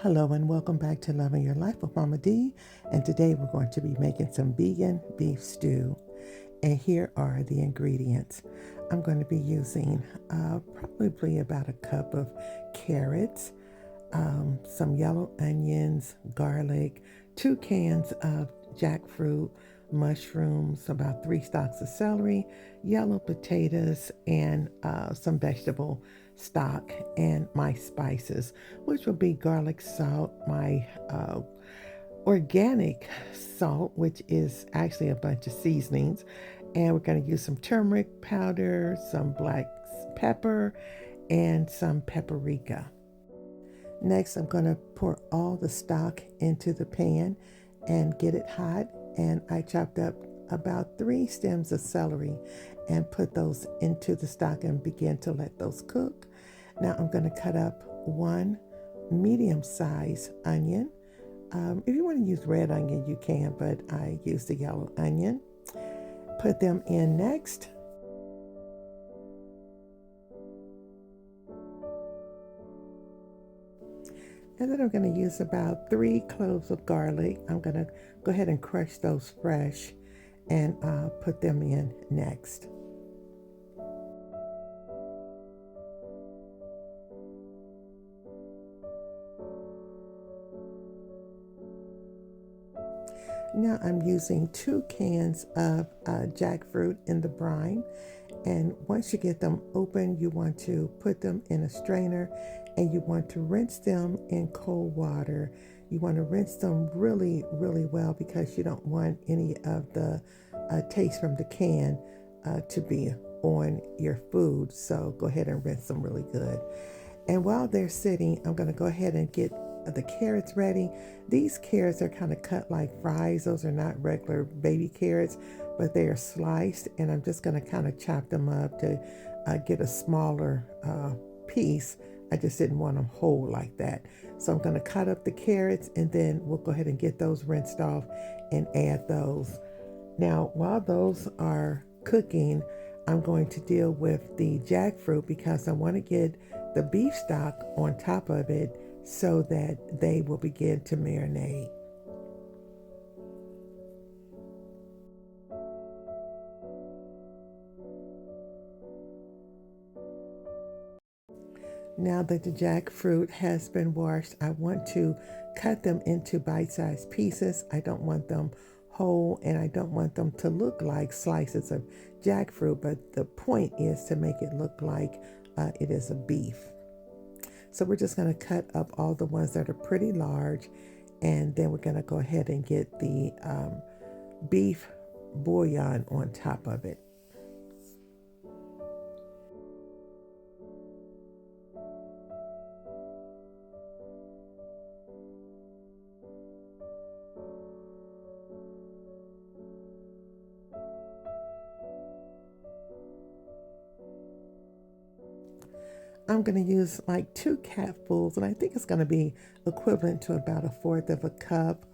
Hello and welcome back to Loving Your Life with Mama D. And today we're going to be making some vegan beef stew. And here are the ingredients. I'm going to be using probably about a cup of carrots, some yellow onions, garlic, 2 cans of jackfruit, mushrooms, about 3 stalks of celery, yellow potatoes, and some vegetable stock, and my spices, which will be garlic salt, my organic salt, which is actually a bunch of seasonings, and we're going to use some turmeric powder, some black pepper, and some paprika. Next, I'm going to pour all the stock into the pan and get it hot. And I chopped up about 3 stems of celery and put those into the stock and begin to let those cook. Now I'm going to cut up 1 medium-sized onion. If you want to use red onion, you can, but I use the yellow onion. Put them in next. And then I'm going to use about 3 cloves of garlic. I'm going to go ahead and crush those fresh and put them in next. Now I'm using 2 cans of jackfruit in the brine. And once you get them open, you want to put them in a strainer and you want to rinse them in cold water. You want to rinse them really, really well because you don't want any of the taste from the can to be on your food. So go ahead and rinse them really good. And while they're sitting, I'm going to go ahead and get the carrots ready. These carrots are kind of cut like fries. Those are not regular baby carrots, but they are sliced, and I'm just going to kind of chop them up to get a smaller piece. I just didn't want them whole like that. So I'm going to cut up the carrots, and then we'll go ahead and get those rinsed off and add those. Now, while those are cooking, I'm going to deal with the jackfruit because I want to get the beef stock on top of it so that they will begin to marinate. Now that the jackfruit has been washed, I want to cut them into bite-sized pieces. I don't want them whole, and I don't want them to look like slices of jackfruit, but the point is to make it look like it is a beef. So we're just going to cut up all the ones that are pretty large, and then we're going to go ahead and get the beef bouillon on top of it. I'm going to use like 2 capfuls, and I think it's going to be equivalent to about 1/4 of a cup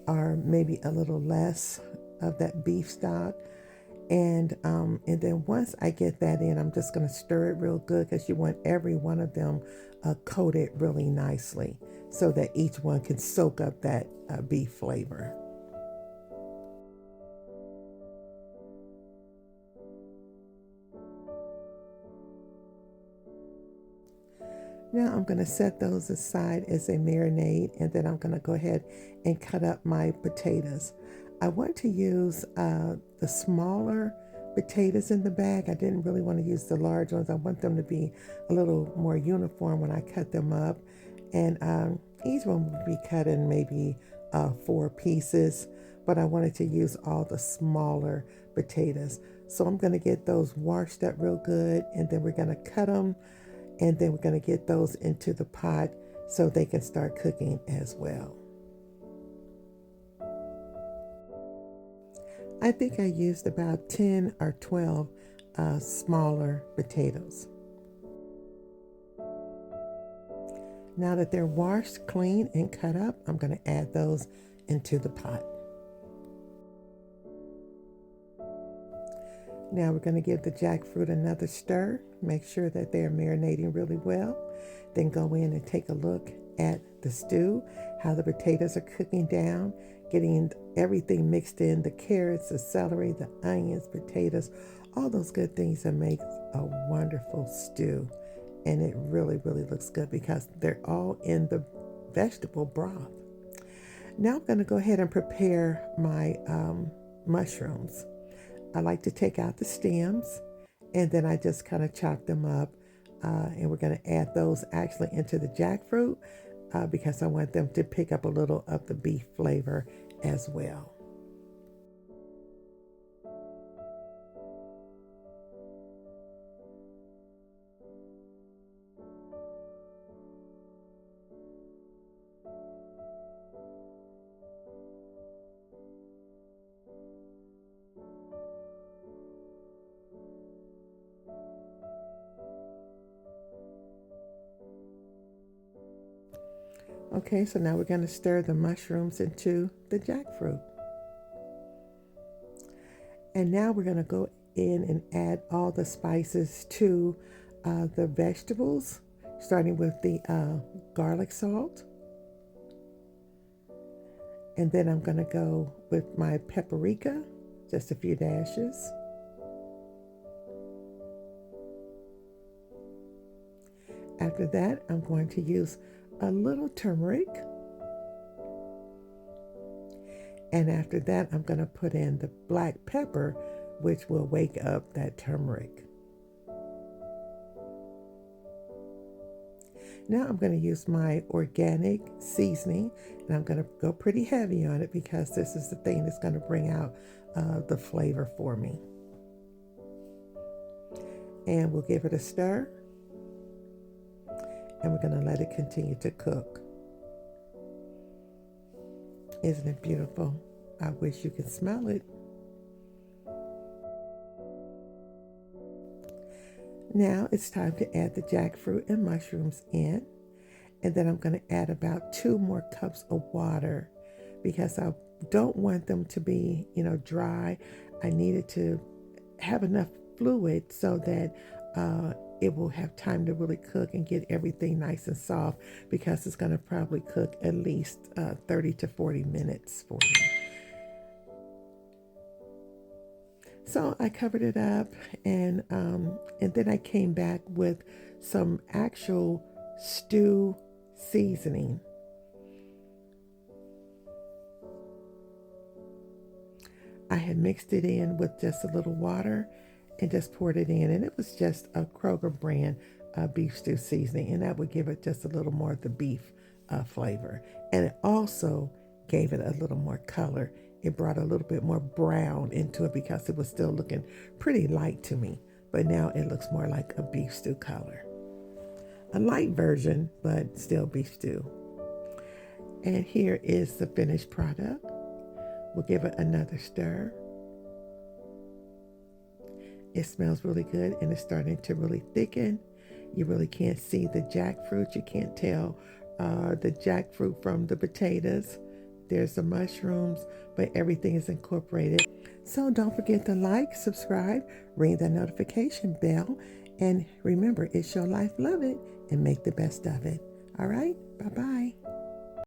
or maybe a little less of that beef stock. And then once I get that in, I'm just going to stir it real good because you want every one of them coated really nicely so that each one can soak up that beef flavor. Now I'm going to set those aside as they marinate, and then I'm going to go ahead and cut up my potatoes. I want to use the smaller potatoes in the bag. I didn't really want to use the large ones. I want them to be a little more uniform when I cut them up. And each one would be cut in maybe 4 pieces, but I wanted to use all the smaller potatoes. So I'm going to get those washed up real good, and then we're going to cut them, and then we're going to get those into the pot so they can start cooking as well. I think I used about 10 or 12 smaller potatoes. Now that they're washed, clean, and cut up, I'm going to add those into the pot. Now we're going to give the jackfruit another stir. Make sure that they're marinating really well. Then go in and take a look at the stew, how the potatoes are cooking down, getting everything mixed in, the carrots, the celery, the onions, potatoes, all those good things that make a wonderful stew. And it really, really looks good because they're all in the vegetable broth. Now I'm going to go ahead and prepare my mushrooms. I like to take out the stems and then I just kind of chop them up. And we're going to add those actually into the jackfruit because I want them to pick up a little of the beef flavor as well. Okay, so now we're going to stir the mushrooms into the jackfruit. And now we're going to go in and add all the spices to the vegetables, starting with the garlic salt. And then I'm going to go with my paprika, just a few dashes. After that, I'm going to use a little turmeric. And after that, I'm going to put in the black pepper, which will wake up that turmeric. Now I'm going to use my organic seasoning, and I'm going to go pretty heavy on it because this is the thing that's going to bring out the flavor for me. And we'll give it a stir, and we're going to let it continue to cook. Isn't it beautiful? I wish you could smell it. Now it's time to add the jackfruit and mushrooms in. And then I'm going to add about 2 more cups of water because I don't want them to be, dry. I need it to have enough fluid so that it will have time to really cook and get everything nice and soft because it's going to probably cook at least 30 to 40 minutes for me. So I covered it up and then I came back with some actual stew seasoning. I had mixed it in with just a little water and just poured it in, and it was just a Kroger brand beef stew seasoning, and that would give it just a little more of the beef flavor, and it also gave it a little more color. It brought a little bit more brown into it because it was still looking pretty light to me, but now it looks more like a beef stew color. A light version, but still beef stew. And here is the finished product. We'll give it another stir. It smells really good and it's starting to really thicken. You really can't see the jackfruit. You can't tell the jackfruit from the potatoes. There's the mushrooms, but everything is incorporated. So don't forget to like, subscribe, ring that notification bell, and remember, it's your life. Love it and make the best of it. All right? Bye-bye.